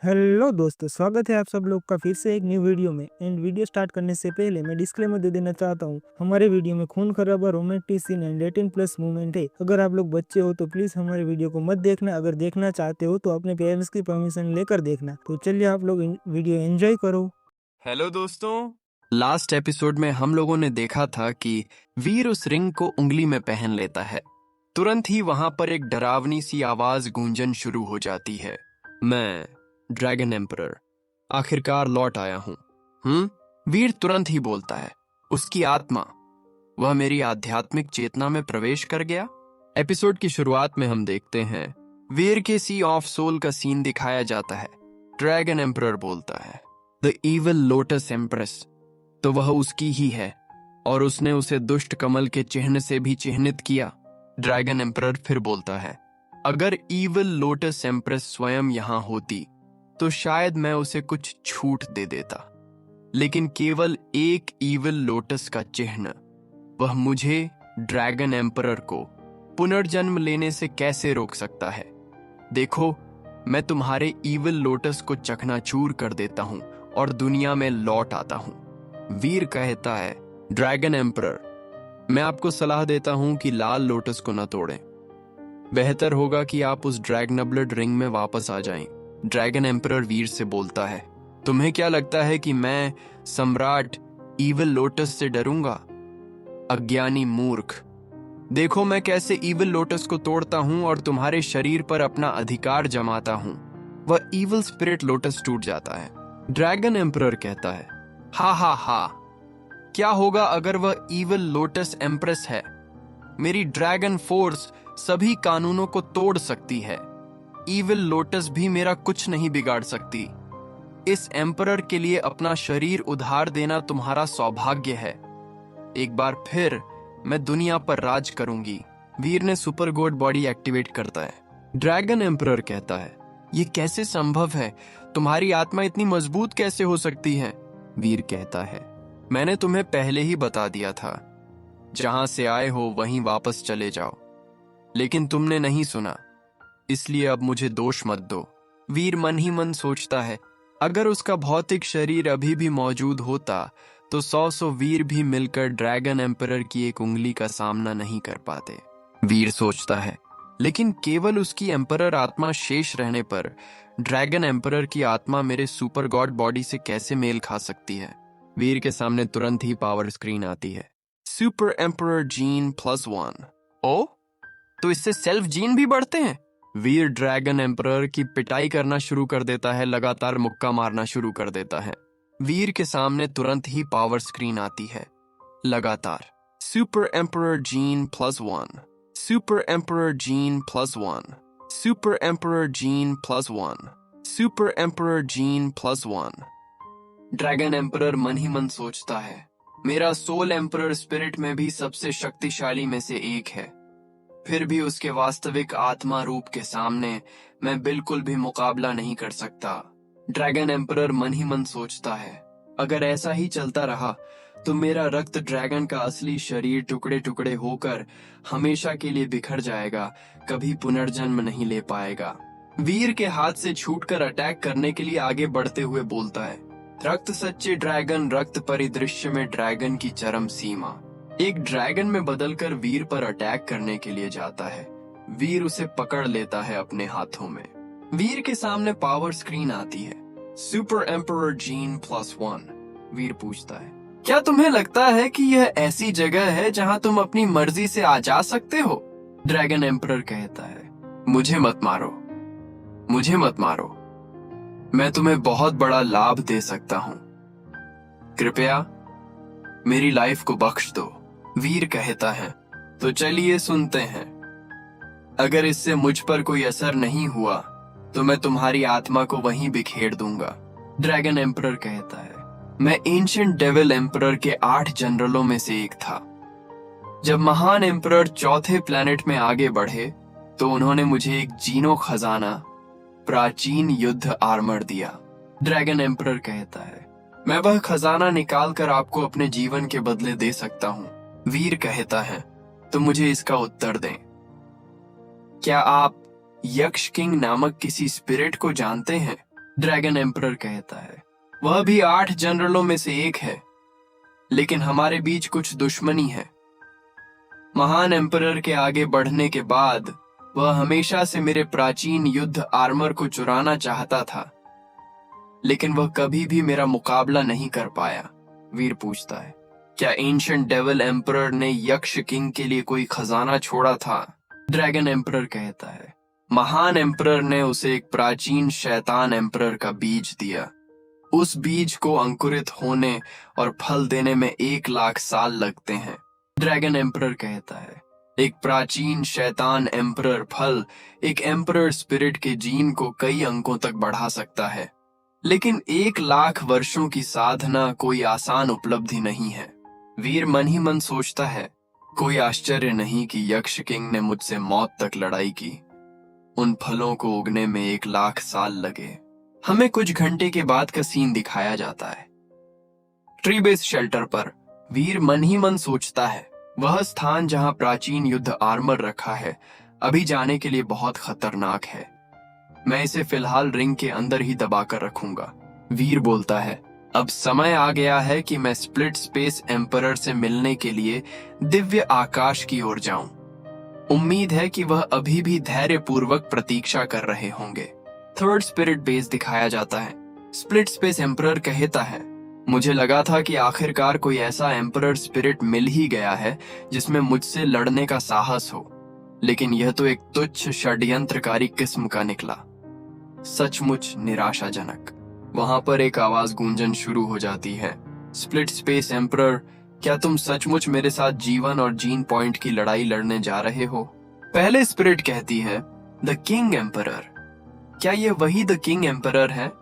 Hello दोस्तों, स्वागत है आप सब लोग का फिर से एक न्यू वीडियो में। एंड वीडियो स्टार्ट करने से पहले मैं डिस्क्लेमर दे देना चाहता हूँ। हमारे वीडियो में खून खराबा, रोमांटिक सीन एंड 18+ मूवमेंट है। अगर आप लोग बच्चे हो तो प्लीज हमारे वीडियो को मत देखना। अगर देखना चाहते हो तो अपने पेरेंट्स की परमिशन लेकर देखना। तो चलिए आप लोग वीडियो एंजॉय करो। हेलो दोस्तों, लास्ट एपिसोड में हम लोगों ने देखा था कि वीर उस रिंग को उंगली में पहन लेता है। तुरंत ही वहां पर एक डरावनी सी आवाज गूंजन शुरू हो जाती है। मैं ड्रैगन एम्परर आखिरकार लौट आया हूं। वीर तुरंत ही बोलता है। उसकी आत्मा, वह मेरी आध्यात्मिक चेतना में प्रवेश कर गया। एपिसोड की शुरुआत में हम देखते हैं वीर के सी ऑफ सोल का सीन दिखाया जाता है। ड्रैगन एम्परर बोलता है, द इविल लोटस एम्प्रेस, तो वह उसकी ही है और उसने उसे दुष्ट कमल के चिन्ह से भी चिन्हित किया। ड्रैगन एम्परर फिर बोलता है, अगर इविल लोटस एम्प्रेस स्वयं यहां होती तो शायद मैं उसे कुछ छूट दे देता, लेकिन केवल एक इविल लोटस का चिन्ह, वह मुझे ड्रैगन एम्परर को पुनर्जन्म लेने से कैसे रोक सकता है। देखो, मैं तुम्हारे इविल लोटस को चकनाचूर कर देता हूं और दुनिया में लौट आता हूं। वीर कहता है, ड्रैगन एम्परर, मैं आपको सलाह देता हूं कि लाल लोटस को न तोड़ें। बेहतर होगा कि आप उस ड्रैगनब्लड रिंग में वापस आ जाएं। ड्रैगन एम्परर वीर से बोलता है, तुम्हें क्या लगता है कि मैं सम्राट इविल लोटस से डरूंगा? अज्ञानी मूर्ख, देखो मैं कैसे इविल लोटस को तोड़ता हूं और तुम्हारे शरीर पर अपना अधिकार जमाता हूं। वह इविल स्पिरिट लोटस टूट जाता है। ड्रैगन एम्परर कहता है, हा हा हा, क्या होगा अगर वह इविल लोटस एम्प्रेस है? मेरी ड्रैगन फोर्स सभी कानूनों को तोड़ सकती है। इविल लोटस भी मेरा कुछ नहीं बिगाड़ सकती। इस एम्परर के लिए अपना शरीर उधार देना तुम्हारा सौभाग्य है। एक बार फिर मैं दुनिया पर राज करूंगी। वीर ने सुपर गॉड बॉडी एक्टिवेट करता है। ड्रैगन एम्परर कहता है, यह कैसे संभव है? तुम्हारी आत्मा इतनी मजबूत कैसे हो सकती है? वीर कहता है, मैंने तुम्हें पहले ही बता दिया था, जहां से आए हो वहीं वापस चले जाओ, लेकिन तुमने नहीं सुना, इसलिए अब मुझे दोष मत दो। वीर मन ही मन सोचता है, अगर उसका भौतिक शरीर अभी भी मौजूद होता तो 100 वीर भी मिलकर ड्रैगन एम्परर की एक उंगली का सामना नहीं कर पाते। वीर सोचता है, लेकिन केवल उसकी एम्परर आत्मा शेष रहने पर ड्रैगन एम्परर की आत्मा मेरे सुपर गॉड बॉडी से कैसे मेल खा सकती है? वीर के सामने तुरंत ही पावर स्क्रीन आती है। Super emperor gene +1। ओ, तो इससे सेल्फ जीन भी बढ़ते हैं? वीर ड्रैगन एम्परर की पिटाई करना शुरू कर देता है, लगातार मुक्का मारना शुरू कर देता है। वीर के सामने तुरंत ही पावर स्क्रीन आती है, लगातार super emperor gene +1, super emperor gene +1, super emperor gene +1, super emperor gene +1। Dragon emperor मन ही मन सोचता है, मेरा सोल एम्परर स्पिरिट में भी सबसे शक्तिशाली में से एक है, फिर भी उसके वास्तविक आत्मा रूप के सामने मैं बिल्कुल भी मुकाबला नहीं कर सकता। ड्रैगन एम्परर मन ही मन सोचता है, अगर ऐसा ही चलता रहा तो मेरा रक्त ड्रैगन का असली शरीर टुकड़े टुकड़े होकर हमेशा के लिए बिखर जाएगा, कभी पुनर्जन्म नहीं ले पाएगा। वीर के हाथ से छूटकर अटैक करने के लिए आगे बढ़ते हुए बोलता है, रक्त सच्चे ड्रैगन, रक्त परिदृश्य में ड्रैगन की चरम सीमा। एक ड्रैगन में बदलकर वीर पर अटैक करने के लिए जाता है। वीर उसे पकड़ लेता है अपने हाथों में। वीर के सामने पावर स्क्रीन आती है। Super emperor gene +1। वीर पूछता है, क्या तुम्हें लगता है कि यह ऐसी जगह है जहां तुम अपनी मर्जी से आ जा सकते हो? ड्रैगन एम्परर कहता है, मुझे मत मारो, मुझे मत मारो, मैं तुम्हें बहुत बड़ा लाभ दे सकता हूं, कृपया मेरी लाइफ को बख्श दो। वीर कहता है, तो चलिए सुनते हैं, अगर इससे मुझ पर कोई असर नहीं हुआ तो मैं तुम्हारी आत्मा को वहीं बिखेर दूंगा। ड्रैगन एम्परर कहता है, मैं एंशिएंट डेविल एम्परर के 8 जनरलों में से एक था। जब महान एम्परर चौथे प्लेनेट में आगे बढ़े तो उन्होंने मुझे एक जीनो खजाना, प्राचीन युद्ध आर्मर दिया। ड्रैगन एम्परर कहता है, मैं वह खजाना निकाल कर आपको अपने जीवन के बदले दे सकता हूं। वीर कहता है, तो मुझे इसका उत्तर दें, क्या आप यक्ष किंग नामक किसी स्पिरिट को जानते हैं? ड्रैगन एम्परर कहता है, वह भी 8 जनरलों में से एक है, लेकिन हमारे बीच कुछ दुश्मनी है। महान एम्परर के आगे बढ़ने के बाद वह हमेशा से मेरे प्राचीन युद्ध आर्मर को चुराना चाहता था, लेकिन वह कभी भी मेरा मुकाबला नहीं कर पाया। वीर पूछता है, क्या एंशिएंट डेविल एम्परर ने यक्ष किंग के लिए कोई खजाना छोड़ा था? ड्रैगन एम्परर कहता है, महान एम्परर ने उसे एक प्राचीन शैतान एम्परर का बीज दिया। उस बीज को अंकुरित होने और फल देने में 1,00,000 साल लगते हैं। ड्रैगन एम्परर कहता है, एक प्राचीन शैतान एम्परर फल एक एम्परर स्पिरिट के जीन को कई अंकों तक बढ़ा सकता है, लेकिन 1,00,000 वर्षों की साधना कोई आसान उपलब्धि नहीं है। वीर मन ही मन सोचता है, कोई आश्चर्य नहीं कि यक्ष किंग ने मुझसे मौत तक लड़ाई की। उन फलों को उगने में 1,00,000 साल लगे। हमें कुछ घंटे के बाद का सीन दिखाया जाता है। ट्री बेस शेल्टर पर वीर मन ही मन सोचता है, वह स्थान जहां प्राचीन युद्ध आर्मर रखा है अभी जाने के लिए बहुत खतरनाक है। मैं इसे फिलहाल रिंग के अंदर ही दबाकर रखूंगा। वीर बोलता है, अब समय आ गया है कि मैं स्प्लिट स्पेस एम्परर से मिलने के लिए दिव्य आकाश की ओर जाऊं। उम्मीद है कि वह अभी भी धैर्यपूर्वक प्रतीक्षा कर रहे होंगे। थर्ड स्पिरिट बेस दिखाया जाता है। स्प्लिट स्पेस एम्परर कहता है, मुझे लगा था कि आखिरकार कोई ऐसा एम्परर स्पिरिट मिल ही गया है जिसमें मुझसे लड़ने का साहस हो, लेकिन यह तो एक तुच्छ षड्यंत्रकारी किस्म का निकला। सचमुच निराशाजनक। वहां पर एक आवाज गूंजन शुरू हो जाती है, स्प्लिट स्पेस एम्परर, क्या तुम सचमुच मेरे साथ जीवन और जीन पॉइंट की लड़ाई लड़ने जा रहे हो? पहले स्पिरिट कहती है, द किंग एम्परर। क्या यह वही द किंग एम्परर है?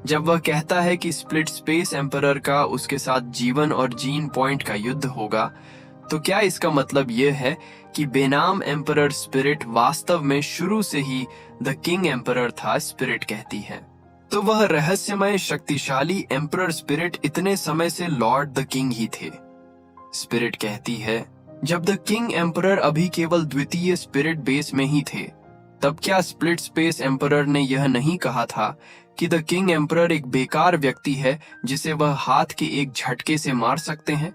जब वह कहता है कि स्प्लिट स्पेस एम्परर का उसके साथ जीवन और जीन पॉइंट का युद्ध होगा, तो क्या इसका मतलब यह है कि बेनाम एम्परर स्पिरिट वास्तव में शुरू से ही द किंग एम्परर था? स्पिरिट कहती है, तो वह रहस्यमय शक्तिशाली एम्परर स्पिरिट इतने समय से लॉर्ड द किंग ही थे। स्पिरिट कहती है, जब द किंग एम्परर अभी केवल द्वितीय स्पिरिट बेस में ही थे, तब क्या स्प्लिट स्पेस एम्परर ने यह नहीं कहा था कि द किंग एम्परर एक बेकार व्यक्ति है जिसे वह हाथ के एक झटके से मार सकते हैं?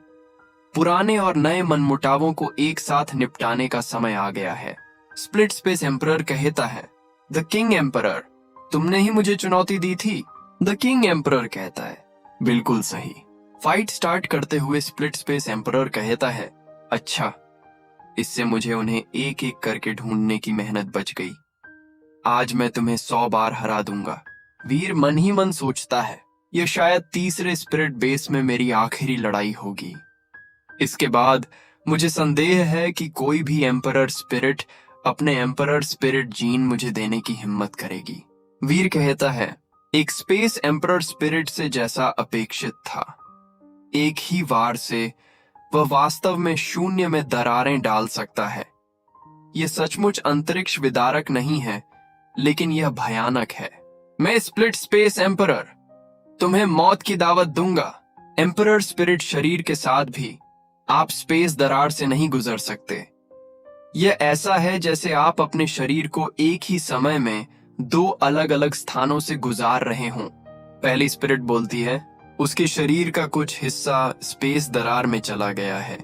पुराने और नए मनमुटावों को एक साथ निपटाने का समय आ गया है। स्प्लिट स्पेस एम्परर कहता है, द किंग एम्परर, तुमने ही मुझे चुनौती दी थी। द किंग एम्परर कहता है, बिल्कुल सही। फाइट स्टार्ट करते हुए स्प्लिट स्पेस एम्परर कहता है, अच्छा, इससे मुझे उन्हें एक एक करके ढूंढने की मेहनत बच गई। आज मैं तुम्हें 100 बार हरा दूंगा। वीर मन ही मन सोचता है, यह शायद तीसरे स्पिरिट बेस में मेरी आखिरी लड़ाई होगी। इसके बाद मुझे संदेह है कि कोई भी एम्परर स्पिरिट अपने एम्परर स्पिरिट जीन मुझे देने की हिम्मत करेगी। वीर कहता है, एक स्पेस एम्परर स्पिरिट से जैसा अपेक्षित था। एक ही वार से वह वास्तव में शून्य में दरारें डाल सकता है। यह सचमुच अंतरिक्ष विदारक नहीं है, लेकिन यह भयानक है। मैं स्प्लिट स्पेस एम्परर, तुम्हें मौत की दावत दूंगा। एम्परर स्पिरिट शरीर के साथ भी आप स्पेस दरार से नहीं गुजर सकते। यह ऐसा है जैसे आप अपने शरीर को एक ही समय में 2 अलग अलग स्थानों से गुजार रहे हों। पहली स्पिरिट बोलती है, उसके शरीर का कुछ हिस्सा स्पेस दरार में चला गया है।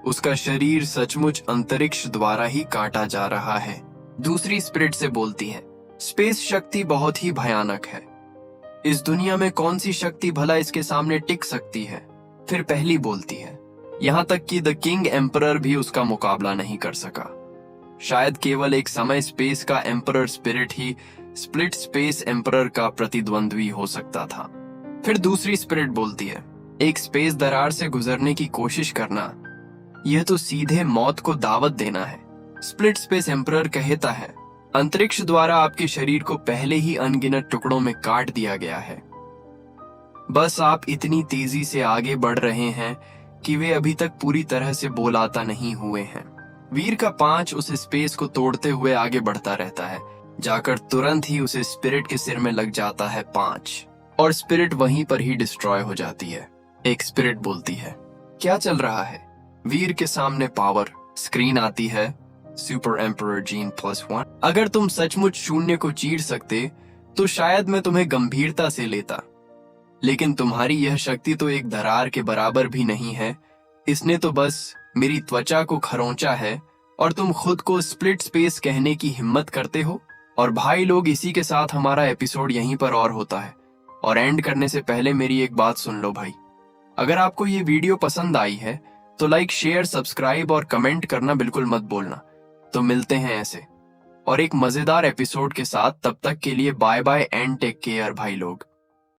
उसका शरीर सचमुच अंतरिक्ष द्वारा ही काटा जा रहा है। दूसरी स्पिरिट से बोलती है, स्पेस शक्ति बहुत ही भयानक है। इस दुनिया में कौन सी शक्ति भला इसके सामने टिक सकती है? फिर पहली बोलती है, यहां तक कि द किंग एम्परर भी उसका मुकाबला नहीं कर सका। शायद केवल एक समय स्पेस का एम्परर स्पिरिट ही स्प्लिट स्पेस एम्परर का प्रतिद्वंद्वी हो सकता था। फिर दूसरी स्पिरिट बोलती है, एक स्पेस दरार से गुजरने की कोशिश करना, यह तो सीधे मौत को दावत देना है। स्प्लिट स्पेस एम्परर कहता है, अंतरिक्ष द्वारा आपके शरीर को पहले ही अनगिनत टुकड़ों में काट दिया गया है। बस आप इतनी तेजी से आगे बढ़ रहे हैं कि वे अभी तक पूरी तरह से बोलाता नहीं हुए हैं। वीर का 5 उस स्पेस को तोड़ते हुए आगे बढ़ता रहता है, जाकर तुरंत ही उसे स्पिरिट के सिर में लग जाता है 5, और स्पिरिट वहीं पर ही डिस्ट्रॉय हो जाती है। एक स्पिरिट बोलती है, क्या चल रहा है? वीर के सामने पावर स्क्रीन आती है, सुपर एम्परर जीन +1। अगर तुम सचमुच शून्य को चीर सकते तो शायद मैं तुम्हें गंभीरता से लेता, लेकिन तुम्हारी यह शक्ति तो एक दरार के बराबर भी नहीं है। इसने तो बस मेरी त्वचा को खरोंचा है और तुम खुद को स्प्लिट स्पेस कहने की हिम्मत करते हो। और भाई लोग, इसी के साथ हमारा एपिसोड यहीं पर और होता है। और एंड करने से पहले मेरी एक बात सुन लो भाई, अगर आपको ये वीडियो पसंद आई है तो लाइक, शेयर, सब्सक्राइब और कमेंट करना बिल्कुल मत बोलना। तो मिलते हैं ऐसे और एक मजेदार एपिसोड के साथ। तब तक के लिए bye bye and take care भाई लोग।